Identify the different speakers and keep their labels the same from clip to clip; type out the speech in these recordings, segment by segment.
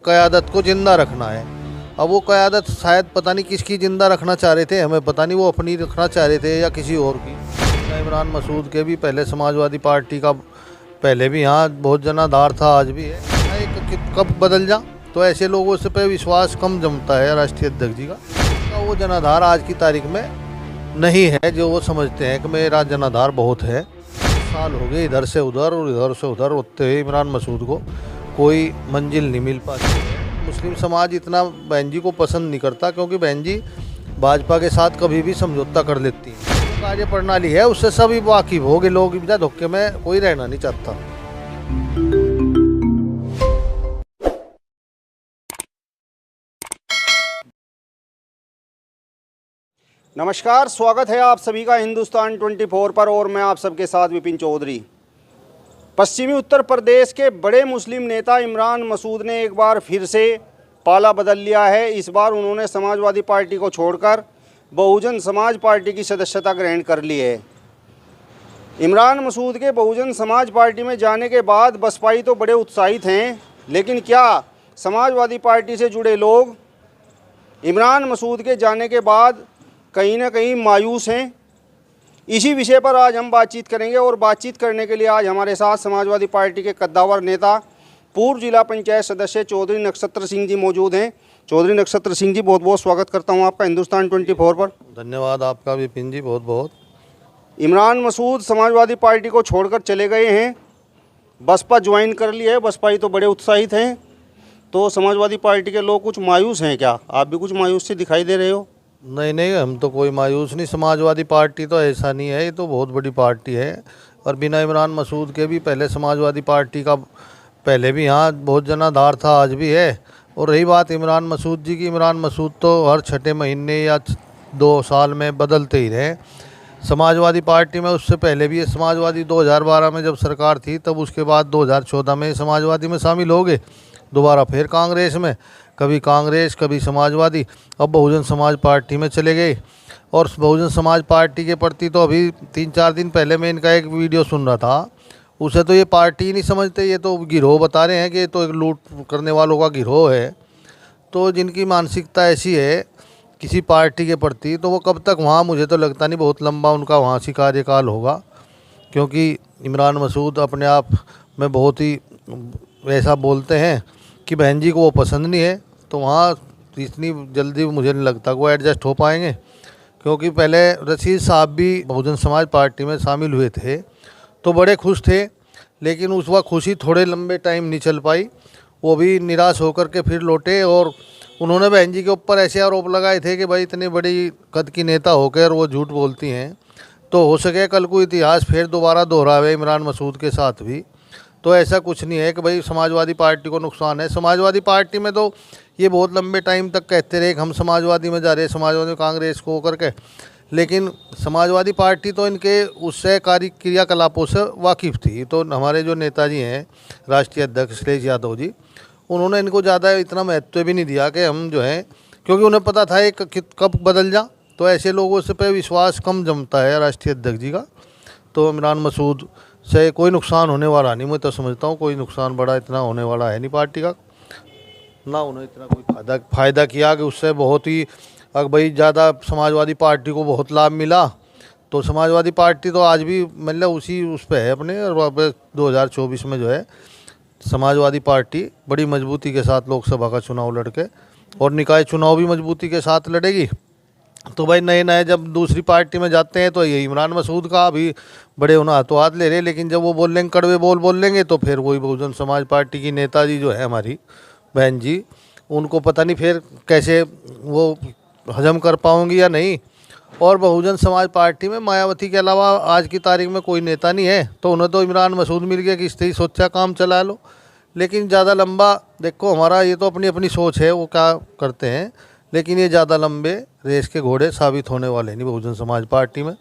Speaker 1: क़यादत को ज़िंदा रखना है। अब वो क़यादत शायद पता नहीं किसकी ज़िंदा रखना चाह रहे थे, हमें पता नहीं, वो अपनी रखना चाह रहे थे या किसी और की। इमरान मसूद के भी पहले समाजवादी पार्टी का पहले भी यहाँ बहुत जनाधार था, आज भी है। कब बदल जा तो ऐसे लोगों से पे विश्वास कम जमता है राष्ट्रीय अध्यक्ष जी का। वो जनाधार आज की तारीख में नहीं है जो वो समझते हैं कि मेरा जनाधार बहुत है। साल हो गए इधर से उधर और इधर से उधर होते हुए इमरान मसूद को कोई मंजिल नहीं मिल पाती। मुस्लिम समाज इतना बहन जी को पसंद नहीं करता, क्योंकि बहन जी भाजपा के साथ कभी भी समझौता कर लेती हैं। कार्य प्रणाली है उससे सभी वाकिफ हो गए लोग, बिना धोखे में कोई रहना नहीं चाहता।
Speaker 2: नमस्कार, स्वागत है आप सभी का हिंदुस्तान 24 पर और मैं आप सबके साथ विपिन चौधरी। पश्चिमी उत्तर प्रदेश के बड़े मुस्लिम नेता इमरान मसूद ने एक बार फिर से पाला बदल लिया है। इस बार उन्होंने समाजवादी पार्टी को छोड़कर बहुजन समाज पार्टी की सदस्यता ग्रहण कर ली है। इमरान मसूद के बहुजन समाज पार्टी में जाने के बाद बसपाई तो बड़े उत्साहित हैं, लेकिन क्या समाजवादी पार्टी से जुड़े लोग इमरान मसूद के जाने के बाद कहीं ना कहीं मायूस हैं? इसी विषय पर आज हम बातचीत करेंगे और बातचीत करने के लिए आज हमारे साथ समाजवादी पार्टी के कद्दावर नेता पूर्व जिला पंचायत सदस्य चौधरी नक्षत्र सिंह जी मौजूद हैं। चौधरी नक्षत्र सिंह जी, बहुत बहुत स्वागत करता हूं आपका हिंदुस्तान 24 पर।
Speaker 1: धन्यवाद आपका विपिन जी, बहुत बहुत।
Speaker 2: इमरान मसूद समाजवादी पार्टी को छोड़कर चले गए हैं, बसपा ज्वाइन कर ली है। बसपाई तो बड़े उत्साहित हैं, तो समाजवादी पार्टी के लोग कुछ मायूस हैं क्या? आप भी कुछ मायूस से दिखाई दे रहे हो?
Speaker 1: नहीं, हम तो कोई मायूस नहीं। समाजवादी पार्टी तो ऐसा नहीं है, ये तो बहुत बड़ी पार्टी है। और बिना इमरान मसूद के भी पहले समाजवादी पार्टी का पहले भी यहाँ बहुत जनाधार था, आज भी है। और रही बात इमरान मसूद जी की, इमरान मसूद तो हर छठे महीने या 2 साल में बदलते ही रहे समाजवादी पार्टी में। उससे पहले भी ये समाजवादी 2012 में जब सरकार थी, तब उसके बाद 2014 में समाजवादी में शामिल हो गए, दोबारा फिर कांग्रेस में, कभी कांग्रेस कभी समाजवादी, अब बहुजन समाज पार्टी में चले गए। और बहुजन समाज पार्टी के प्रति तो अभी 3-4 दिन पहले मैं इनका एक वीडियो सुन रहा था, उसे तो ये पार्टी ही नहीं समझते, ये तो गिरोह बता रहे हैं कि ये तो एक लूट करने वालों का गिरोह है। तो जिनकी मानसिकता ऐसी है किसी पार्टी के प्रति, तो वो कब तक वहाँ, मुझे तो लगता नहीं बहुत लंबा उनका वहाँ से कार्यकाल होगा। क्योंकि इमरान मसूद अपने आप में बहुत ही ऐसा बोलते हैं कि बहन जी को वो पसंद नहीं है, तो वहाँ इतनी जल्दी मुझे नहीं लगता वो एडजस्ट हो पाएंगे। क्योंकि पहले रशीद साहब भी बहुजन समाज पार्टी में शामिल हुए थे तो बड़े खुश थे, लेकिन उस वक्त खुशी थोड़े लंबे टाइम नहीं चल पाई, वो भी निराश होकर के फिर लौटे। और उन्होंने बहन जी के ऊपर ऐसे आरोप लगाए थे कि भाई इतनी बड़ी कद की नेता होकर वो झूठ बोलती हैं, तो हो सके कल को इतिहास फिर दोबारा दोहरावे इमरान मसूद के साथ भी। तो ऐसा कुछ नहीं है कि भाई समाजवादी पार्टी को नुकसान है। समाजवादी पार्टी में तो ये बहुत लंबे टाइम तक कहते रहे कि हम समाजवादी में जा रहे हैं, समाजवादी कांग्रेस को करके, लेकिन समाजवादी पार्टी तो इनके उससे कार्य क्रियाकलापों से वाकिफ़ थी। तो हमारे जो नेताजी हैं राष्ट्रीय अध्यक्ष अखिलेश यादव जी, उन्होंने इनको ज़्यादा इतना महत्व भी नहीं दिया कि हम जो है, क्योंकि उन्हें पता था एक कब बदल जा तो ऐसे लोगों से पे विश्वास कम जमता है राष्ट्रीय अध्यक्ष जी का। तो इमरान मसूद से कोई नुकसान होने वाला नहीं, मैं तो समझता हूँ कोई नुकसान बड़ा इतना होने वाला है नहीं पार्टी का, ना उन्हें इतना कोई फ़ायदा किया कि उससे बहुत ही अगर भाई ज़्यादा समाजवादी पार्टी को बहुत लाभ मिला। तो समाजवादी पार्टी तो आज भी मतलब उसी उस पे है अपने, और 2024 में जो है समाजवादी पार्टी बड़ी मजबूती के साथ लोकसभा का चुनाव लड़के और निकाय चुनाव भी मजबूती के साथ लड़ेगी। तो भाई नए जब दूसरी पार्टी में जाते हैं तो ये इमरान मसूद का अभी बड़े होना तो हाथ ले रहे, लेकिन जब वो बोल लेंगे कड़वे बोल लेंगे तो फिर वही बहुजन समाज पार्टी की नेताजी जो है हमारी बहन जी, उनको पता नहीं फिर कैसे वो हजम कर पाऊंगी या नहीं। और बहुजन समाज पार्टी में मायावती के अलावा आज की तारीख में कोई नेता नहीं है, तो उन्हें तो इमरान मसूद मिल गया कि इससे ही सोचा काम चला लो। लेकिन ज़्यादा लंबा देखो, हमारा ये तो अपनी अपनी सोच है वो क्या करते हैं, लेकिन ये ज़्यादा लंबे रेस के घोड़े साबित होने वाले नहीं बहुजन समाज पार्टी में।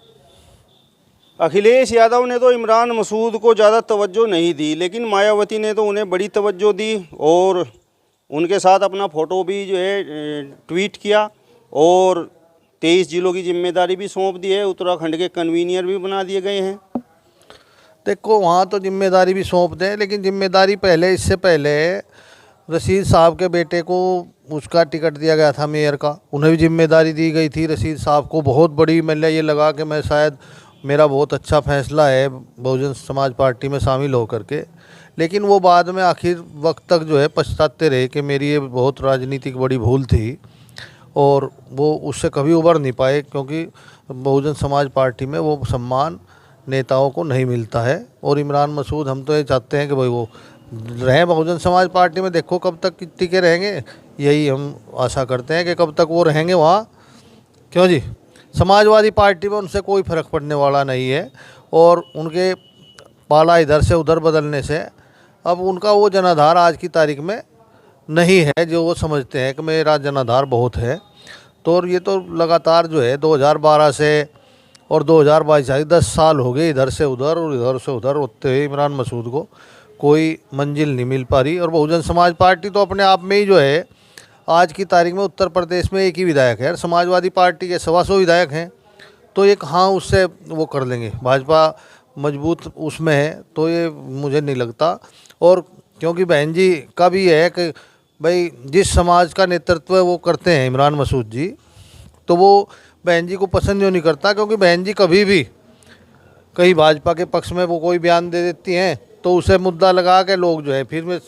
Speaker 2: अखिलेश यादव ने तो इमरान मसूद को ज़्यादा तवज्जो नहीं दी, लेकिन मायावती ने तो उन्हें बड़ी तवज्जो दी और उनके साथ अपना फ़ोटो भी जो है ट्वीट किया और 23 जिलों की जिम्मेदारी भी सौंप दी है। उत्तराखंड के कन्वीनियर भी बना दिए गए हैं।
Speaker 1: देखो वहाँ तो जिम्मेदारी भी सौंप दें, लेकिन जिम्मेदारी पहले, इससे पहले रशीद साहब के बेटे को उसका टिकट दिया गया था मेयर का, उन्हें भी जिम्मेदारी दी गई थी रशीद साहब को। बहुत बड़ी मतलब ये लगा कि मैं शायद मेरा बहुत अच्छा फैसला है बहुजन समाज पार्टी में शामिल होकर के, लेकिन वो बाद में आखिर वक्त तक जो है पछताते रहे कि मेरी ये बहुत राजनीतिक बड़ी भूल थी और वो उससे कभी उबर नहीं पाए, क्योंकि बहुजन समाज पार्टी में वो सम्मान नेताओं को नहीं मिलता है। और इमरान मसूद, हम तो ये चाहते हैं कि भाई वो रहें बहुजन समाज पार्टी में, देखो कब तक टिके रहेंगे, यही हम आशा करते हैं कि कब तक वो रहेंगे वहाँ। क्यों जी, समाजवादी पार्टी में उनसे कोई फ़र्क पड़ने वाला नहीं है और उनके पाला इधर से उधर बदलने से अब उनका वो जनाधार आज की तारीख में नहीं है जो वो समझते हैं कि मेरा जनाधार बहुत है। तो और ये तो लगातार जो है 2012 से और 2022 से 10 साल हो गए इधर से उधर और इधर से उधर होते हुए इमरान मसूद को कोई मंजिल नहीं मिल पा रही। और बहुजन समाज पार्टी तो अपने आप में ही जो है आज की तारीख में उत्तर प्रदेश में एक ही विधायक है, समाजवादी पार्टी के 125 विधायक हैं, तो एक हाँ उससे वो कर लेंगे, भाजपा मजबूत उसमें है, तो ये मुझे नहीं लगता। और क्योंकि बहन जी का भी है कि भाई जिस समाज का नेतृत्व वो करते हैं इमरान मसूद जी, तो वो बहन जी को पसंद क्यों नहीं करता, क्योंकि बहन जी कभी भी कहीं भाजपा के पक्ष में वो कोई बयान दे देती हैं तो उसे मुद्दा लगा के लोग जो है फिर में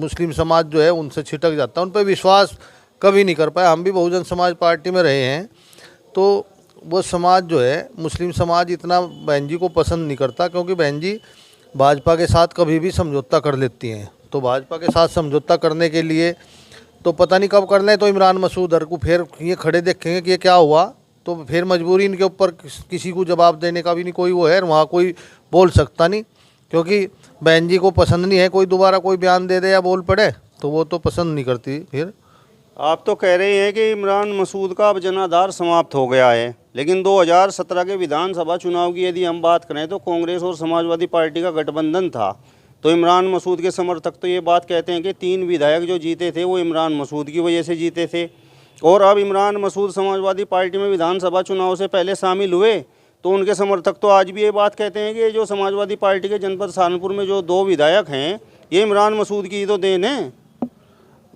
Speaker 1: मुस्लिम समाज जो है उनसे छिटक जाता है, उन पर विश्वास कभी नहीं कर पाया। हम भी बहुजन समाज पार्टी में रहे हैं तो वो समाज जो है मुस्लिम समाज इतना बहन जी को पसंद नहीं करता, क्योंकि बहन जी भाजपा के साथ कभी भी समझौता कर लेती हैं। तो भाजपा के साथ समझौता करने के लिए तो पता नहीं कब कर लें, तो इमरान मसूद को फिर ये खड़े देखेंगे कि ये क्या हुआ, तो फिर मजबूरी इनके ऊपर किसी को जवाब देने का भी नहीं कोई वो है, वहाँ कोई बोल सकता नहीं, क्योंकि बहन जी को पसंद नहीं है कोई दोबारा कोई बयान दे दे या बोल पड़े, तो वो तो पसंद नहीं करती। फिर
Speaker 2: आप तो कह रहे हैं कि इमरान मसूद का अब जनाधार समाप्त हो गया है, लेकिन 2017 के विधानसभा चुनाव की यदि हम बात करें तो कांग्रेस और समाजवादी पार्टी का गठबंधन था। तो इमरान मसूद के समर्थक तो ये बात कहते हैं कि 3 विधायक जो जीते थे वो इमरान मसूद की वजह से जीते थे। और अब इमरान मसूद समाजवादी पार्टी में विधानसभा चुनाव से पहले शामिल हुए तो उनके समर्थक तो आज भी ये बात कहते हैं कि जो समाजवादी पार्टी के जनपद सहारनपुर में जो 2 विधायक हैं ये इमरान मसूद की तो देन है।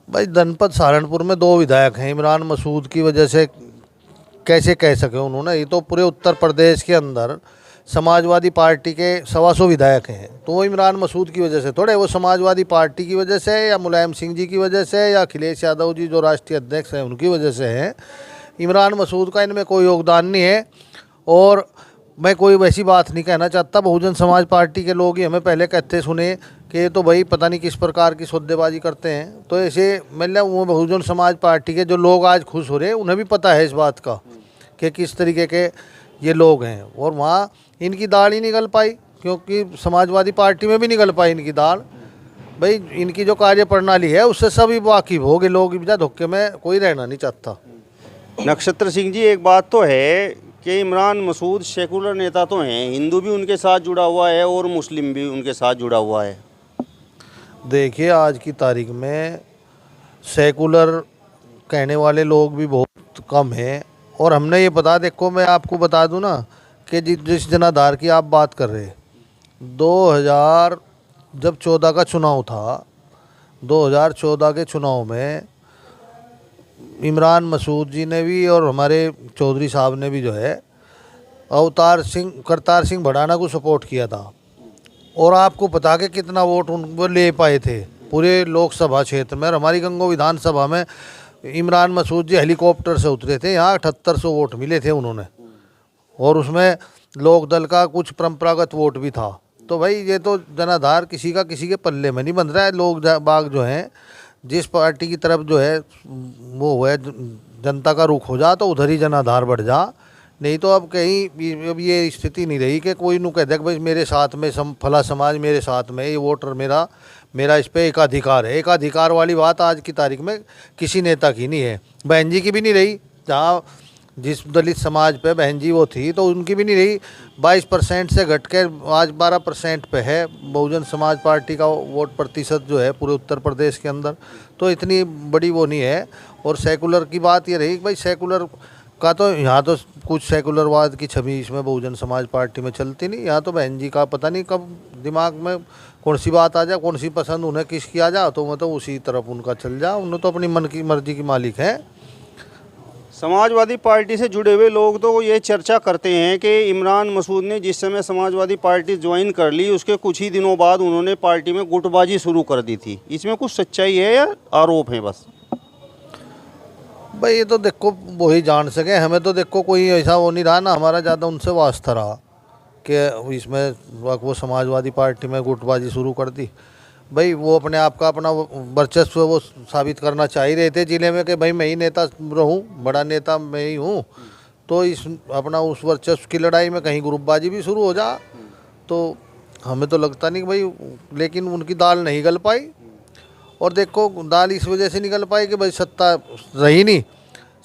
Speaker 1: भाई जनपद सहारनपुर में 2 विधायक हैं, इमरान मसूद की वजह से कैसे कह सके उन्होंने, ये तो पूरे उत्तर प्रदेश के अंदर समाजवादी पार्टी के 125 विधायक हैं, तो वो इमरान मसूद की वजह से थोड़े, वो समाजवादी पार्टी की वजह से या मुलायम सिंह जी की वजह से या अखिलेश यादव जी जो राष्ट्रीय अध्यक्ष हैं उनकी वजह से हैं। इमरान मसूद का इनमें कोई योगदान नहीं है। और मैं कोई वैसी बात नहीं कहना चाहता, बहुजन समाज पार्टी के लोग ही हमें पहले कहते सुने कि ये तो भाई पता नहीं किस प्रकार की सौदेबाजी करते हैं, तो ऐसे मतलब वो बहुजन समाज पार्टी के जो लोग आज खुश हो रहे हैं उन्हें भी पता है इस बात का कि किस तरीके के ये लोग हैं। और वहाँ इनकी दाल ही निकल पाई, क्योंकि समाजवादी पार्टी में भी निकल पाई इनकी दाल। भाई इनकी जो कार्य प्रणाली है उससे सभी वाकिफ हो गए लोग, बिना धोखे में कोई रहना नहीं चाहता।
Speaker 2: नक्षत्र सिंह जी, एक बात तो है कि इमरान मसूद सेकुलर नेता तो हैं, हिंदू भी उनके साथ जुड़ा हुआ है और मुस्लिम भी उनके साथ जुड़ा हुआ है।
Speaker 1: देखिए आज की तारीख में सेकुलर कहने वाले लोग भी बहुत कम हैं, और हमने ये बता, देखो मैं आपको बता दूं ना कि जिस जनाधार की आप बात कर रहे, 2014 का चुनाव था, 2014 के चुनाव में इमरान मसूद जी ने भी और हमारे चौधरी साहब ने भी जो है करतार सिंह भड़ाना को सपोर्ट किया था, और आपको पता कि कितना वोट उनको ले पाए थे पूरे लोकसभा क्षेत्र में। और हमारी गंगो विधानसभा में इमरान मसूद जी हेलीकॉप्टर से उतरे थे, यहाँ 7800 वोट मिले थे उन्होंने, और उसमें लोक दल का कुछ परंपरागत वोट भी था। तो भाई ये तो जनाधार किसी का किसी के पल्ले में नहीं बन रहा है। लोग बाग जो हैं जिस पार्टी की तरफ जो है वो है जनता का रुख हो जा तो उधर ही जनाधार बढ़ जा, नहीं तो अब कहीं अब ये स्थिति नहीं रही कि कोई नू कह दे भाई मेरे साथ में फला समाज मेरे साथ में, ये वोटर मेरा इस पर एकाधिकार है। एकाधिकार वाली बात आज की तारीख में किसी नेता की नहीं है, बहन जी की भी नहीं रही, जहाँ जिस दलित समाज पे बहन जी वो थी तो उनकी भी नहीं रही। 22% से घट के आज 12% पे है बहुजन समाज पार्टी का वोट प्रतिशत जो है पूरे उत्तर प्रदेश के अंदर, तो इतनी बड़ी वो नहीं है। और सेकुलर की बात ये रही कि भाई सेकुलर का तो यहाँ तो कुछ सेकुलरवाद की छवि इसमें बहुजन समाज पार्टी में चलती नहीं। यहाँ तो बहन जी का पता नहीं कब दिमाग में कौन सी बात आ जाए, कौन सी पसंद उन्हें किसकी आ जाए तो मैं तो उसी तरफ उनका चल जा। उन्हें तो अपनी मन की मर्जी की मालिक है।
Speaker 2: समाजवादी पार्टी से जुड़े हुए लोग तो ये चर्चा करते हैं कि इमरान मसूद ने जिस समय समाजवादी पार्टी ज्वाइन कर ली उसके कुछ ही दिनों बाद उन्होंने पार्टी में गुटबाजी शुरू कर दी थी। इसमें कुछ सच्चाई है या आरोप है बस?
Speaker 1: भाई ये तो देखो वो ही जान सके, हमें तो देखो कोई ऐसा वो नहीं रहा ना, हमारा ज़्यादा उनसे वास्ता रहा कि इसमें वो समाजवादी पार्टी में गुटबाजी शुरू कर दी। भाई वो अपने आप का अपना वर्चस्व वो साबित करना चाह ही रहे थे ज़िले में कि भाई मैं ही नेता रहूं, बड़ा नेता मैं ही हूं। तो इस अपना उस वर्चस्व की लड़ाई में कहीं ग्रुपबाजी भी शुरू हो जा तो हमें तो लगता नहीं कि भाई, लेकिन उनकी दाल नहीं गल पाई। और देखो दाल इस वजह से निकल पाई कि भाई सत्ता रही नहीं,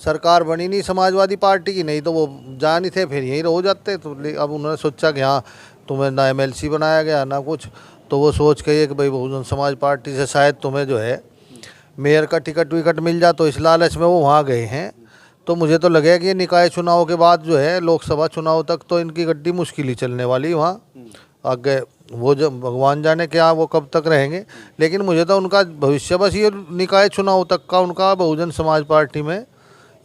Speaker 1: सरकार बनी नहीं समाजवादी पार्टी की, नहीं तो वो जा नहीं थे फिर यहीं रह जाते। तो अब उन्होंने सोचा कि हाँ तुम्हें ना एमएलसी बनाया गया ना कुछ, तो वो सोच के कि भाई बहुजन समाज पार्टी से शायद तुम्हें जो है मेयर का टिकट विकट मिल जा, तो इस लालच में वो वहाँ गए हैं। तो मुझे तो लगे कि निकाय चुनाव के बाद जो है लोकसभा चुनाव तक तो इनकी गड्डी मुश्किल ही चलने वाली वहाँ आगे। वो जब भगवान जाने क्या वो कब तक रहेंगे, लेकिन मुझे तो उनका भविष्य बस ये निकाय चुनाव तक का उनका बहुजन समाज पार्टी में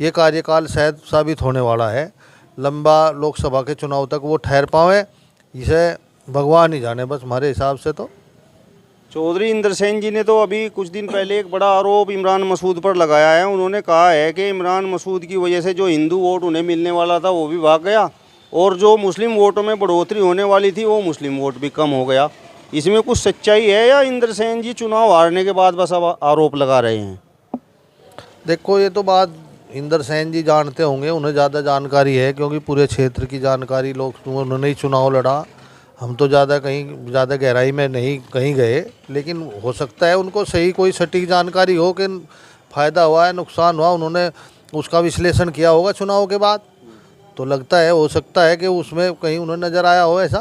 Speaker 1: ये कार्यकाल शायद साबित होने वाला है। लंबा लोकसभा के चुनाव तक वो ठहर पाए, इसे भगवान ही जाने बस हमारे हिसाब से। तो
Speaker 2: चौधरी इंद्रसेन जी ने तो अभी कुछ दिन पहले एक बड़ा आरोप इमरान मसूद पर लगाया है। उन्होंने कहा है कि इमरान मसूद की वजह से जो हिंदू वोट उन्हें मिलने वाला था वो भी भाग गया और जो मुस्लिम वोटों में बढ़ोतरी होने वाली थी वो मुस्लिम वोट भी कम हो गया। इसमें कुछ सच्चाई है या इंद्रसेन जी चुनाव हारने के बाद बस अब आरोप लगा रहे हैं?
Speaker 1: देखो ये तो बात इंद्रसेन जी जानते होंगे, उन्हें ज़्यादा जानकारी है क्योंकि पूरे क्षेत्र की जानकारी लोग, उन्होंने ही चुनाव लड़ा। हम तो कहीं ज़्यादा गहराई में नहीं कहीं गए, लेकिन हो सकता है उनको सही कोई सटीक जानकारी हो कि फ़ायदा हुआ है नुकसान हुआ, उन्होंने उसका विश्लेषण किया होगा चुनाव के बाद। तो लगता है हो सकता है कि उसमें कहीं उन्हें नज़र आया हो ऐसा,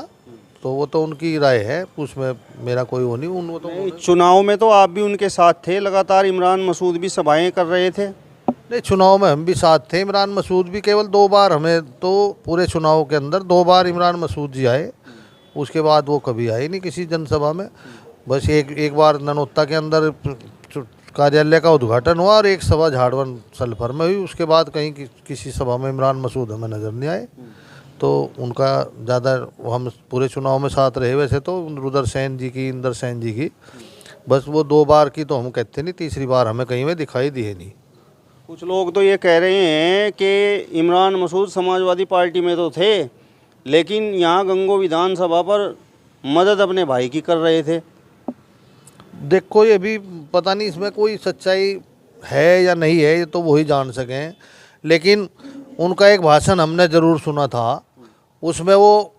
Speaker 1: तो वो तो उनकी राय है, उसमें मेरा कोई वो नहीं। वो तो
Speaker 2: चुनाव में तो आप भी उनके साथ थे, लगातार इमरान मसूद भी सभाएं कर रहे थे।
Speaker 1: नहीं, चुनाव में हम भी साथ थे। इमरान मसूद भी केवल 2 बार, हमें तो पूरे चुनाव के अंदर 2 बार इमरान मसूद जी आए, उसके बाद वो कभी आए नहीं किसी जनसभा में। बस एक बार ननोत्ता के अंदर कार्यालय का उद्घाटन हुआ और एक सभा झाड़वन सल्फर में हुई, उसके बाद कहीं किसी सभा में इमरान मसूद हमें नज़र नहीं आए। तो उनका ज़्यादा हम पूरे चुनाव में साथ रहे। वैसे तो रुद्र सेन जी की, इंदर सेन जी की, बस वो 2 बार की तो हम कहते नहीं, तीसरी बार हमें कहीं में दिखाई दिए नहीं।
Speaker 2: कुछ लोग तो ये कह रहे हैं कि इमरान मसूद समाजवादी पार्टी में तो थे लेकिन यहाँ गंगो विधानसभा पर मदद अपने भाई की कर रहे थे।
Speaker 1: देखो ये भी पता नहीं इसमें कोई सच्चाई है या नहीं है, ये तो वही जान सकें। लेकिन उनका एक भाषण हमने ज़रूर सुना था, उसमें वो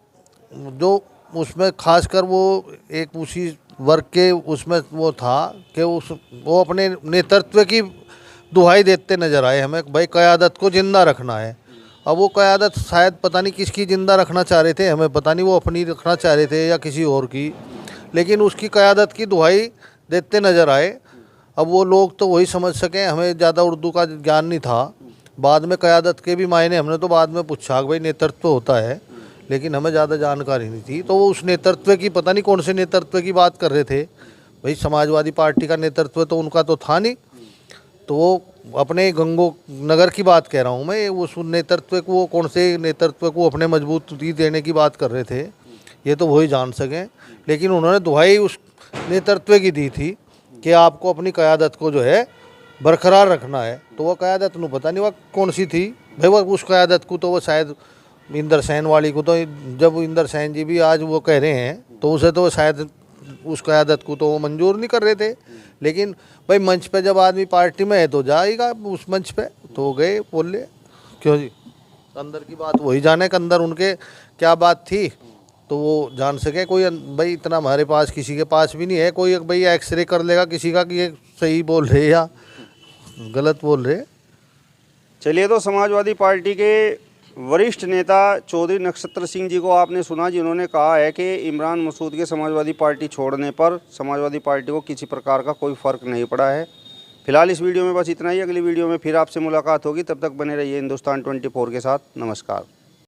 Speaker 1: जो उसमें खासकर वो एक उसी वर्ग के उसमें वो था कि वो अपने नेतृत्व की दुहाई देते नज़र आए हमें, भाई क़यादत को ज़िंदा रखना है। अब वो क़यादत शायद पता नहीं किसकी ज़िंदा रखना चाह रहे थे, हमें पता नहीं वो अपनी रखना चाह रहे थे या किसी और की, लेकिन उसकी क़यादत की दुहाई देते नज़र आए। अब वो लोग तो वही समझ सकें, हमें ज़्यादा उर्दू का ज्ञान नहीं था। बाद में क़यादत के भी मायने हमने तो बाद में पूछा कि भाई नेतृत्व होता है, लेकिन हमें ज़्यादा जानकारी नहीं थी। तो वो उस नेतृत्व की पता नहीं कौन से नेतृत्व की बात कर रहे थे। भाई समाजवादी पार्टी का नेतृत्व तो उनका तो था नहीं, तो वो अपने गंगो नगर की बात कह रहा हूँ मैं, उस नेतृत्व को, वो कौन से नेतृत्व को अपने मजबूती देने की बात कर रहे थे, ये तो वही जान सकें। लेकिन उन्होंने दुहाई उस नेतृत्व की दी थी कि आपको अपनी क़यादत को जो है बरकरार रखना है। तो वो क़यादत ਨੂੰ पता नहीं वह कौन सी थी भाई, वो उस क़यादत को तो वो शायद इंदर सेन वाली को, तो जब इंदर सेन जी भी आज वो कह रहे हैं तो उसे तो शायद उस क़यादत को तो वो मंजूर नहीं कर रहे थे। लेकिन भाई मंच पे जब आदमी पार्टी में है तो जाएगा उस मंच पे, तो गए बोले क्यों जी, अंदर की बात वही जाने के अंदर उनके क्या बात थी तो वो जान सके। कोई भाई इतना हमारे पास किसी के पास भी नहीं है कोई भाई एक्सरे कर लेगा किसी का कि ये सही बोल रहे या गलत बोल रहे।
Speaker 2: चलिए, तो समाजवादी पार्टी के वरिष्ठ नेता चौधरी नक्षत्र सिंह जी को आपने सुना, जिन्होंने कहा है कि इमरान मसूद के समाजवादी पार्टी छोड़ने पर समाजवादी पार्टी को किसी प्रकार का कोई फ़र्क नहीं पड़ा है। फिलहाल इस वीडियो में बस इतना ही। अगली वीडियो में फिर आपसे मुलाकात होगी, तब तक बने रहिए हिंदुस्तान 24 के साथ। नमस्कार।